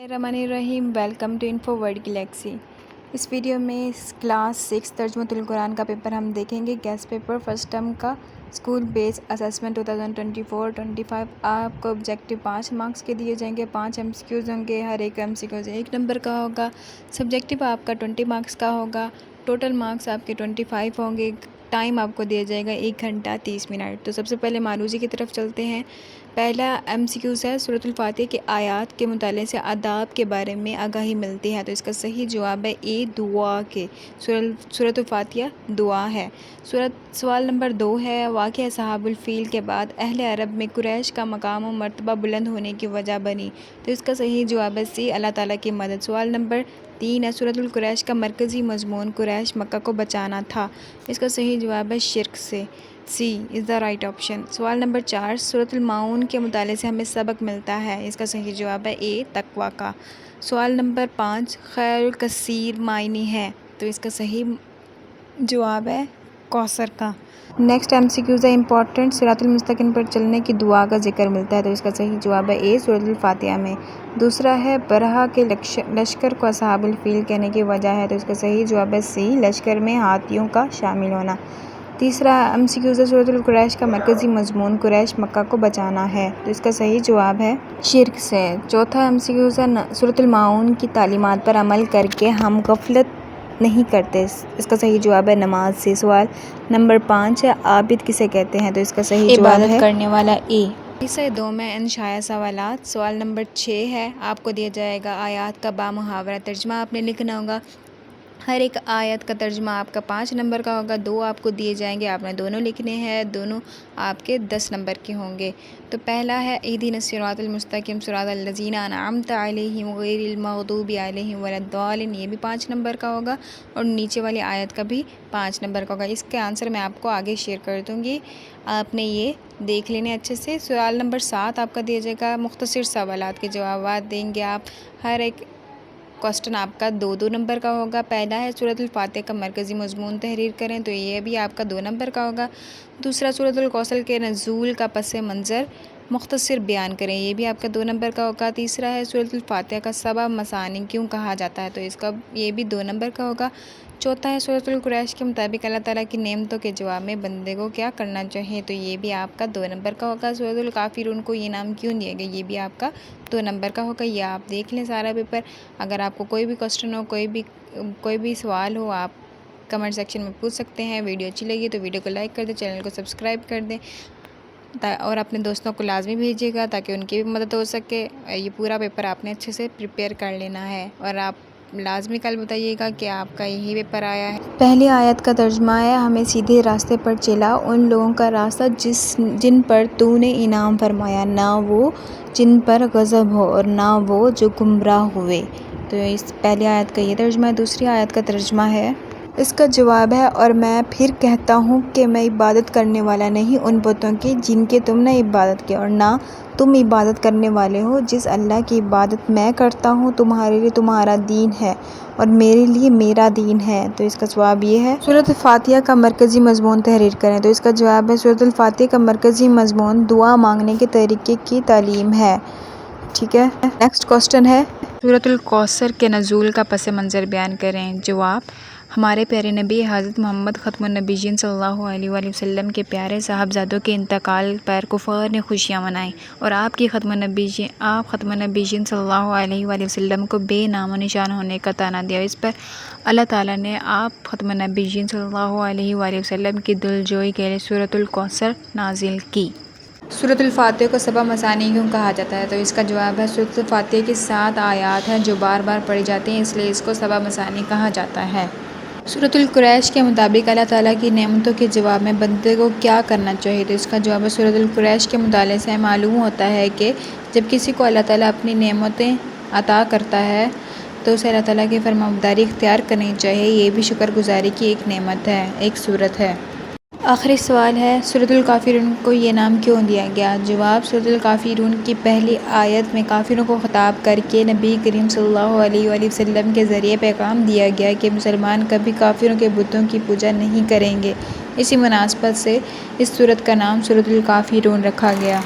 الرحمن welcome to info word galaxy. اس video میں کلاس 6 ترجمۃ القرآن کا پیپر ہم دیکھیں گے۔ گیسٹ پیپر فرسٹ ٹرم کا اسکول بیس اسسمنٹ 2024-25۔ آپ کو آبجیکٹو 5 مارکس کے دیے جائیں گے، 5 MCQs ہوں گے، ہر ایک MCQs 1 نمبر کا ہوگا۔ سبجیکٹو آپ کا 20 مارکس کا ہوگا، ٹوٹل مارکس آپ کے 25 ہوں گے۔ ٹائم آپ کو دیا جائے گا 1 گھنٹہ 30 منٹ۔ تو سب سے پہلے معروضی کی طرف چلتے ہیں۔ پہلا MCQs ہے سورۃ الفاتحہ کی آیات کے مطالعے سے آداب کے بارے میں آگاہی ملتی ہے، تو اس کا صحیح جواب ہے اے دعا کے۔ سورۃ الفاتحہ دعا ہے۔ سوال نمبر 2 ہے، واقعہ اصحاب الفیل کے بعد اہل عرب میں قریش کا مقام و مرتبہ بلند ہونے کی وجہ بنی، تو اس کا صحیح جواب ہے سی اللہ تعالیٰ کی مدد۔ سوال نمبر 3 ہے، سورۃ القریش کا مرکزی مضمون قریش مکہ کو بچانا تھا، اس کا صحیح جواب ہے شرک سے، سی از دا رائٹ آپشن۔ سوال نمبر 4، سورۃ الماؤن کے مطالعے سے ہمیں سبق ملتا ہے، اس کا صحیح جواب ہے اے تقویٰ کا۔ سوال نمبر 5، خیر کثیر معنی ہے، تو اس کا صحیح جواب ہے کوثر کا۔ نیکسٹ MCQs ہے، امپورٹنٹ صراط المستقیم پر چلنے کی دعا کا ذکر ملتا ہے، تو اس کا صحیح جواب ہے اے سورۃ الفاتحہ میں۔ دوسرا ہے، برہا کے لشکر کو اصحاب الفیل کہنے کی وجہ ہے، تو اس کا صحیح جواب ہے سی لشکر میں ہاتھیوں کا شامل ہونا۔ تیسرا MCQs ہے، سورۃ القریش کا مرکزی مضمون قریش مکہ کو بچانا ہے، تو اس کا صحیح جواب ہے شرک سے۔ چوتھا MCQs ہے، سورۃ الماؤن کی تعلیمات پر عمل کر کے ہم غفلت نہیں کرتے، اس کا صحیح جواب ہے نماز سے۔ سوال نمبر 5 ہے، عابد کسے کہتے ہیں، تو اس کا صحیح جواب ہے عبادت کرنے والا، اے۔ حصہ 2 میں انشائیہ سوالات۔ سوال نمبر 6 ہے، آپ کو دیا جائے گا آیات کا بامحاورہ ترجمہ آپ نے لکھنا ہوگا۔ ہر ایک آیت کا ترجمہ آپ کا 5 نمبر کا ہوگا، 2 آپ کو دیے جائیں گے، آپ نے دونوں لکھنے ہیں، دونوں آپ کے 10 نمبر کے ہوں گے۔ تو پہلا ہے اہدنا الصراط المستقیم صراط الذین انعمت علیہم غیر المغضوب علیہم ولا الضالین، یہ بھی 5 نمبر کا ہوگا، اور نیچے والی آیت کا بھی 5 نمبر کا ہوگا۔ اس کے آنسر میں آپ کو آگے شیئر کر دوں گی، آپ نے یہ دیکھ لینے اچھے سے۔ سوال نمبر 7 آپ کا دیا جائے گا، مختصر سوالات کے جوابات دیں گے آپ، ہر ایک کوسٹن آپ کا 2 نمبر کا ہوگا۔ پہلا ہے، سورۃ الفاتحہ کا مرکزی مضمون تحریر کریں، تو یہ بھی آپ کا 2 نمبر کا ہوگا۔ دوسرا، سورۃ الکوثر کے نزول کا پس منظر مختصر بیان کریں، یہ بھی آپ کا 2 نمبر کا ہوگا۔ تیسرا ہے، سورۃ الفاتحہ کا 7 مثانی کیوں کہا جاتا ہے، تو اس کا یہ بھی 2 نمبر کا ہوگا۔ چوتھا ہے، سورۃ القریش کے مطابق اللہ تعالیٰ کی نعمتوں کے جواب میں بندے کو کیا کرنا چاہیے، تو یہ بھی آپ کا 2 نمبر کا ہوگا۔ سورۃ الکافرون کو یہ نام کیوں دیا گیا، یہ بھی آپ کا 2 نمبر کا ہوگا۔ یہ آپ دیکھ لیں سارا پیپر۔ اگر آپ کو کوئی بھی کوسچن ہو، کوئی بھی سوال ہو، آپ کمنٹ سیکشن میں پوچھ سکتے ہیں۔ ویڈیو اچھی لگی تو ویڈیو کو لائک کر دیں، چینل کو سبسکرائب کر دیں، اور اپنے دوستوں کو لازمی بھیجیے گا تاکہ ان کی بھی مدد ہو سکے۔ یہ پورا پیپر آپ نے اچھے سے پریپیئر کر لینا ہے، اور آپ لازمی کل بتائیے گا کہ آپ کا یہی پیپر آیا ہے۔ پہلی آیت کا ترجمہ ہے، ہمیں سیدھے راستے پر چلا ان لوگوں کا راستہ جن پر تو نے انعام فرمایا، نہ وہ جن پر غضب ہو اور نہ وہ جو گمراہ ہوئے، تو اس پہلی آیت کا یہ ترجمہ ہے۔ دوسری آیت کا ترجمہ ہے، اس کا جواب ہے، اور میں پھر کہتا ہوں کہ میں عبادت کرنے والا نہیں ان بتوں کی جن کی تم نے عبادت کی، اور نہ تم عبادت کرنے والے ہو جس اللہ کی عبادت میں کرتا ہوں، تمہارے لیے تمہارا دین ہے اور میرے لیے میرا دین ہے، تو اس کا جواب یہ ہے۔ سورۃ الفاتحہ کا مرکزی مضمون تحریر کریں، تو اس کا جواب ہے، سورۃ الفاتحہ کا مرکزی مضمون دعا مانگنے کے طریقے کی تعلیم ہے، ٹھیک ہے۔ نیکسٹ کوسچن ہے، سورۃ الکوثر کے نزول کا پس منظر بیان کریں۔ جواب، ہمارے پیارے نبی حضرت محمد ختم النبیین صلی اللہ علیہ وآلہ وسلم کے پیارے صاحبزادوں کے انتقال پر کفار نے خوشیاں منائیں، اور آپ ختم النبیین صلی اللہ علیہ وآلہ وسلم کو بے نام و نشان ہونے کا طعنہ دیا۔ اس پر اللہ تعالیٰ نے آپ ختم النبیین صلی اللہ علیہ وآلہ وسلم کی دلجوئی کے لیے سورۃ الکوثر نازل کی۔ سورۃ الفاتحہ کو 7 مثانی کیوں کہا جاتا ہے، تو اس کا جواب ہے، سورۃ الفاتحہ کی 7 آیات ہیں جو بار بار پڑھی جاتی ہیں، اس لیے اس کو 7 مثانی کہا جاتا ہے۔ سورۃ القریش کے مطابق اللہ تعالیٰ کی نعمتوں کے جواب میں بندے کو کیا کرنا چاہیے، تو اس کا جواب ہے، سورۃ القریش کے مطالعے سے معلوم ہوتا ہے کہ جب کسی کو اللہ تعالیٰ اپنی نعمتیں عطا کرتا ہے تو اسے اللہ تعالیٰ کی فرمانبرداری اختیار کرنی چاہیے، یہ بھی شکر گزاری کی ایک نعمت ہے، ایک صورت ہے۔ آخری سوال ہے، سورۃ الکافرون کو یہ نام کیوں دیا گیا؟ جواب، سورۃ الکافرون کی پہلی آیت میں کافروں کو خطاب کر کے نبی کریم صلی اللہ علیہ وآلہ وسلم کے ذریعے پیغام دیا گیا کہ مسلمان کبھی کافروں کے بتوں کی پوجا نہیں کریں گے، اسی مناسبت سے اس سورت کا نام سورۃ الکافرون رکھا گیا۔